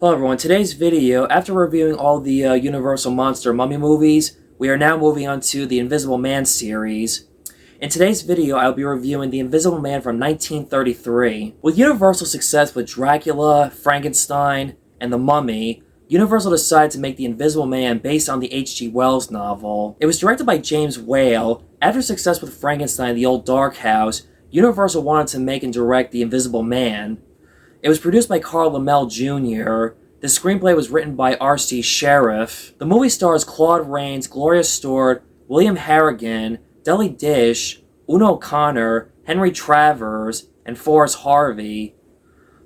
Hello everyone, today's video, after reviewing all the Universal Monster Mummy movies, we are now moving on to the Invisible Man series. In today's video, I'll be reviewing The Invisible Man from 1933. With Universal's success with Dracula, Frankenstein, and The Mummy, Universal decided to make The Invisible Man based on the H.G. Wells novel. It was directed by James Whale. After success with Frankenstein and The Old Dark House, Universal wanted to make and direct The Invisible Man. It was produced by Carl Laemmle Jr. The screenplay was written by R.C. Sheriff. The movie stars Claude Rains, Gloria Stewart, William Harrigan, Deli Dish, Una O'Connor, Henry Travers, and Forrest Harvey.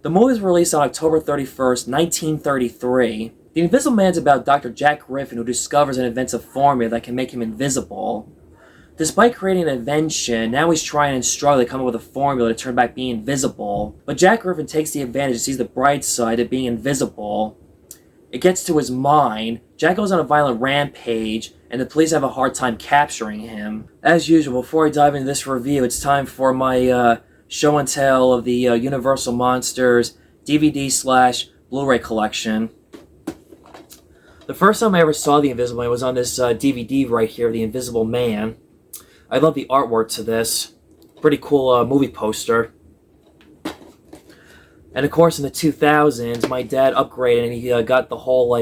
The movie was released on October 31st, 1933. The Invisible Man is about Dr. Jack Griffin, who discovers and invents a formula that can make him invisible. Despite creating an invention, now he's trying and struggling to come up with a formula to turn back being invisible. But Jack Griffin takes the advantage and sees the bright side of being invisible. It gets to his mind. Jack goes on a violent rampage, and the police have a hard time capturing him. As usual, before I dive into this review, it's time for my show and tell of the Universal Monsters DVD/Blu-ray collection. The first time I ever saw The Invisible Man was on this DVD right here, The Invisible Man. I love the artwork to this. Pretty cool movie poster. And of course, in the 2000s, my dad upgraded and he got the whole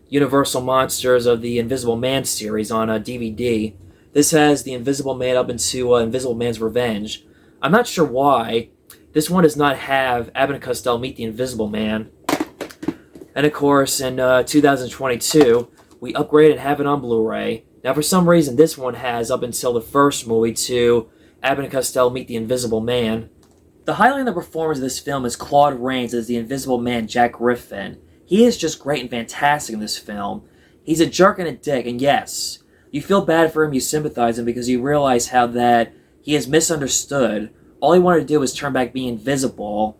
Universal Monsters of the Invisible Man series on DVD. This has the Invisible Man up into Invisible Man's Revenge. I'm not sure why. This one does not have Abbott and Costello meet the Invisible Man. And of course, in 2022, we upgraded and have it on Blu-ray. Now, for some reason, this one has, up until the first movie, to Abbott and Costello meet the Invisible Man. The highlight of the performance of this film is Claude Rains as the Invisible Man, Jack Griffin. He is just great and fantastic in this film. He's a jerk and a dick, and yes, you feel bad for him, you sympathize him, because you realize how that he is misunderstood. All he wanted to do was turn back being invisible.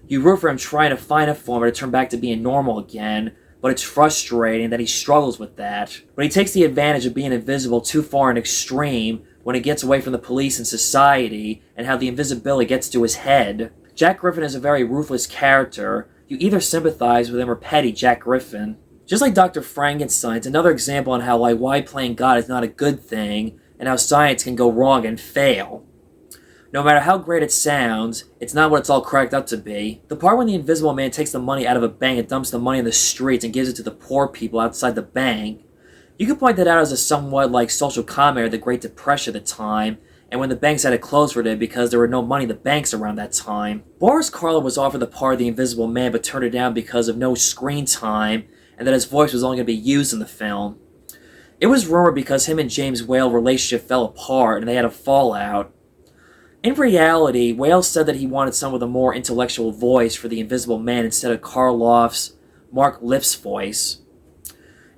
You root for him trying to find a formula to turn back to being normal again, but it's frustrating that he struggles with that. But he takes the advantage of being invisible too far and extreme when he gets away from the police and society, and how the invisibility gets to his head. Jack Griffin is a very ruthless character. You either sympathize with him or petty Jack Griffin. Just like Dr. Frankenstein, it's another example on how why playing God is not a good thing, and how science can go wrong and fail. No matter how great it sounds, it's not what it's all cracked up to be. The part when the Invisible Man takes the money out of a bank and dumps the money in the streets and gives it to the poor people outside the bank, you could point that out as a somewhat social commentary of the Great Depression at the time, and when the banks had to close for it because there were no money in the banks around that time. Boris Karloff was offered the part of the Invisible Man but turned it down because of no screen time, and that his voice was only going to be used in the film. It was rumored because him and James Whale's relationship fell apart and they had a fallout. In reality, Whale said that he wanted someone with a more intellectual voice for the Invisible Man instead of Karloff's Mark Lipp's voice.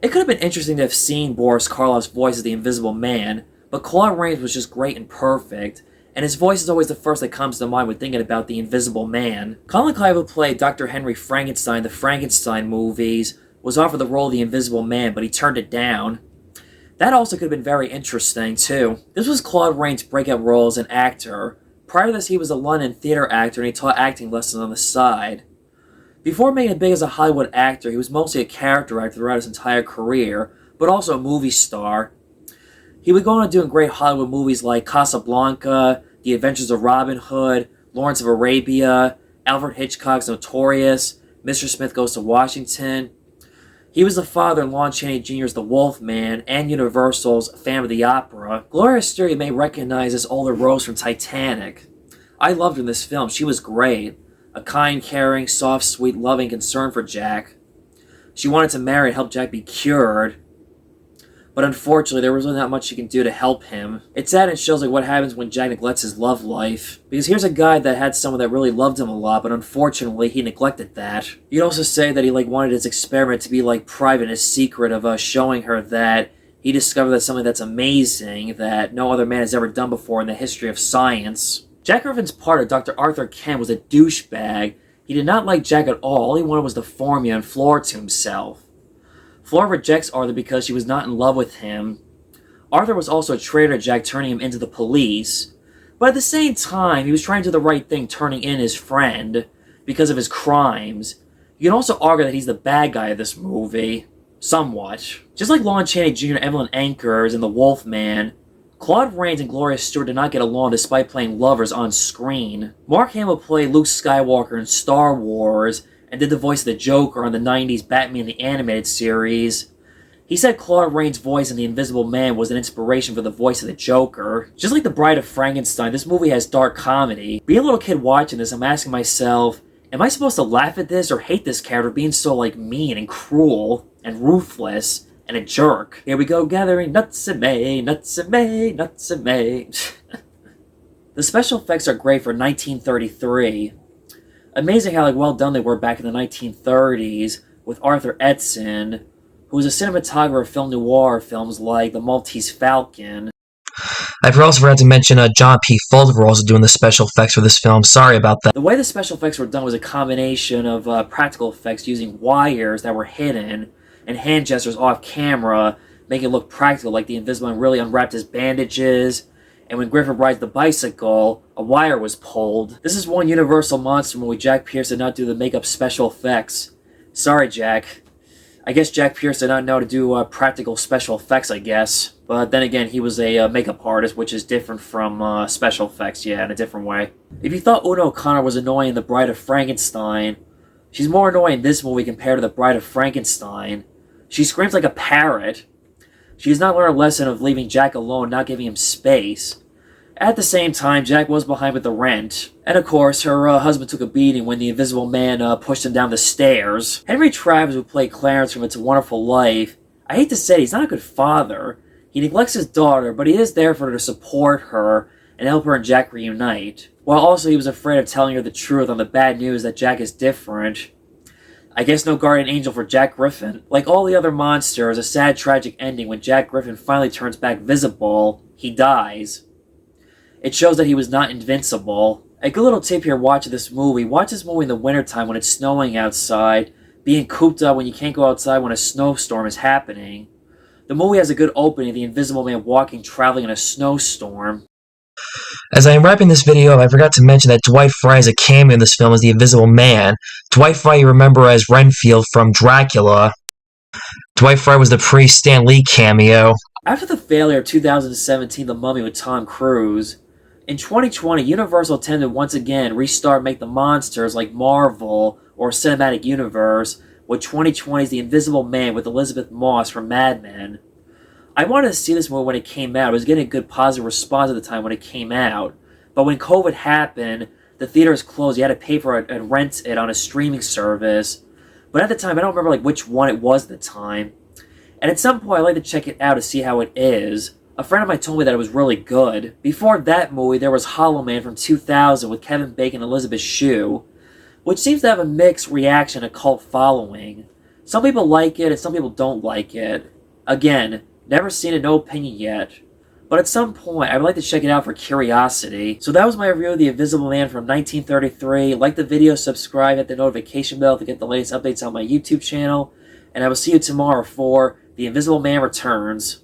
It could have been interesting to have seen Boris Karloff's voice as the Invisible Man, but Claude Rains was just great and perfect, and his voice is always the first that comes to mind when thinking about the Invisible Man. Colin Clive, who played Dr. Henry Frankenstein in the Frankenstein movies, was offered the role of the Invisible Man, but he turned it down. That also could have been very interesting, too. This was Claude Rains' breakout role as an actor. Prior to this, he was a London theater actor and he taught acting lessons on the side. Before making it big as a Hollywood actor, he was mostly a character actor throughout his entire career, but also a movie star. He would go on to do great Hollywood movies like Casablanca, The Adventures of Robin Hood, Lawrence of Arabia, Alfred Hitchcock's Notorious, Mr. Smith Goes to Washington. He was the father in Lon Chaney Jr.'s The Wolf Man and Universal's Phantom of the Opera. Gloria Stewart you may recognize as Ola Rose from Titanic. I loved her in this film. She was great. A kind, caring, soft, sweet, loving concern for Jack. She wanted to marry and help Jack be cured. But unfortunately, there was really not much she can do to help him. It's sad and shows what happens when Jack neglects his love life. Because here's a guy that had someone that really loved him a lot, but unfortunately, he neglected that. You'd also say that he wanted his experiment to be private and secret of showing her that he discovered that something that's amazing that no other man has ever done before in the history of science. Jack Griffin's partner, Dr. Arthur Kent, was a douchebag. He did not like Jack at all he wanted was the formula and floor to himself. Flora rejects Arthur because she was not in love with him. Arthur was also a traitor to Jack, turning him into the police. But at the same time, he was trying to do the right thing, turning in his friend because of his crimes. You can also argue that he's the bad guy of this movie. Somewhat. Just like Lon Chaney Jr. and Evelyn Ankers in The Wolfman, Claude Rains and Gloria Stewart did not get along despite playing lovers on screen. Mark Hamill played Luke Skywalker in Star Wars and did the voice of the Joker on the 90s Batman the Animated Series. He said Claude Rains' voice in The Invisible Man was an inspiration for the voice of the Joker. Just like The Bride of Frankenstein, this movie has dark comedy. Being a little kid watching this, I'm asking myself, am I supposed to laugh at this or hate this character being so, mean and cruel and ruthless and a jerk? Here we go gathering nuts in May, nuts in May, nuts in May. The special effects are great for 1933. Amazing how well done they were back in the 1930s with Arthur Edson, who was a cinematographer of film noir films like The Maltese Falcon. I also forgot to mention John P. Fulton were also doing the special effects for this film. Sorry about that. The way the special effects were done was a combination of practical effects using wires that were hidden and hand gestures off camera, making it look practical, like the Invisible Man really unwrapped his bandages, and when Griffin rides the bicycle, a wire was pulled. This is one Universal Monster movie Jack Pierce did not do the makeup special effects. Sorry, Jack. I guess Jack Pierce did not know to do practical special effects, I guess. But then again, he was a makeup artist, which is different from special effects, yeah, in a different way. If you thought Una O'Connor was annoying in The Bride of Frankenstein, she's more annoying in this movie compared to The Bride of Frankenstein. She screams like a parrot. She has not learned a lesson of leaving Jack alone, not giving him space. At the same time, Jack was behind with the rent. And of course, her husband took a beating when the Invisible Man pushed him down the stairs. Henry Travis, who played Clarence from It's a Wonderful Life, I hate to say it, he's not a good father. He neglects his daughter, but he is there for her to support her and help her and Jack reunite. While also he was afraid of telling her the truth on the bad news that Jack is different. I guess no guardian angel for Jack Griffin. Like all the other monsters, a sad, tragic ending when Jack Griffin finally turns back visible. He dies. It shows that he was not invincible. A good little tip here watching this movie. Watch this movie in the wintertime when it's snowing outside, being cooped up when you can't go outside when a snowstorm is happening. The movie has a good opening of the Invisible Man walking, traveling in a snowstorm. As I am wrapping this video up, I forgot to mention that Dwight Frye has a cameo in this film as the Invisible Man. Dwight Frye you remember as Renfield from Dracula. Dwight Frye was the pre-Stan Lee cameo. After the failure of 2017 The Mummy with Tom Cruise, in 2020 Universal attempted once again restart Make the Monsters like Marvel or Cinematic Universe with 2020's The Invisible Man with Elizabeth Moss from Mad Men. I wanted to see this movie when it came out. It was getting a good positive response at the time when it came out. But when COVID happened, the theaters closed. You had to pay for it and rent it on a streaming service. But at the time, I don't remember which one it was at the time. And at some point, I'd like to check it out to see how it is. A friend of mine told me that it was really good. Before that movie, there was Hollow Man from 2000 with Kevin Bacon and Elizabeth Shue, which seems to have a mixed reaction and a cult following. Some people like it and some people don't like it. Again, never seen it, no opinion yet. But at some point, I would like to check it out for curiosity. So that was my review of The Invisible Man from 1933. Like the video, subscribe, hit the notification bell to get the latest updates on my YouTube channel. And I will see you tomorrow for The Invisible Man Returns.